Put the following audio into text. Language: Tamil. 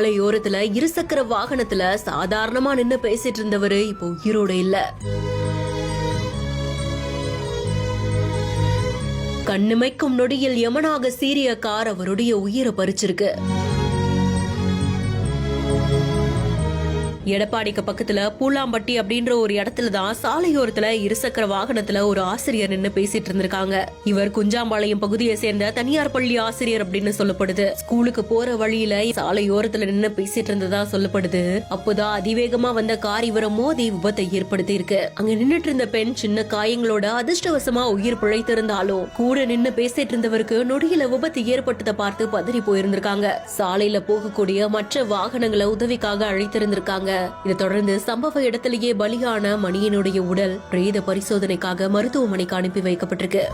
சாலையோரத்துல இருசக்கர வாகனத்துல சாதாரணமா நின்னு பேசிட்டு இருந்தவரு இப்போ உயிரோட இல்ல. கண்ணிமைக்கும் நொடியில் யமனாக சீரிய கார் அவருடைய உயிரை பறிச்சிருக்கு. எடப்பாடிக்கு பக்கத்துல பூலாம்பட்டி அப்படின்ற ஒரு இடத்துலதான் சாலையோரத்துல இருசக்கர வாகனத்துல ஒரு ஆசிரியர் நின்னு பேசிட்டு இருந்திருக்காங்க. இவர் குஞ்சாம்பாளையம் பகுதியை சேர்ந்த தனியார் பள்ளி ஆசிரியர் அப்படின்னு சொல்லப்படுது. ஸ்கூலுக்கு போற வழியில சாலையோரத்துல நின்னு பேசிட்டு இருந்ததா சொல்லப்படுது. அப்போதான் அதிவேகமா வந்த கார் இவரை மோதி விபத்தை ஏற்படுத்தி இருக்கு. அங்க நின்னுட்டு இருந்த பெண் சின்ன காயங்களோட அதிர்ஷ்டவசமா உயிர் பிழைத்திருந்தாலும் கூட நின்னு பேசிட்டு இருந்தவருக்கு நொடியில விபத்து ஏற்பட்டதை பார்த்து பதறி போயிருந்திருக்காங்க. சாலையில போகக்கூடிய மற்ற வாகனங்களை உதவிக்காக அழைத்திருந்திருக்காங்க. இதை தொடர்ந்து சம்பவ இடத்திலேயே பலியான மணியனுடைய உடல் பிரேத பரிசோதனைக்காக மருத்துவமனைக்கு அனுப்பி வைக்கப்பட்டிருக்கு.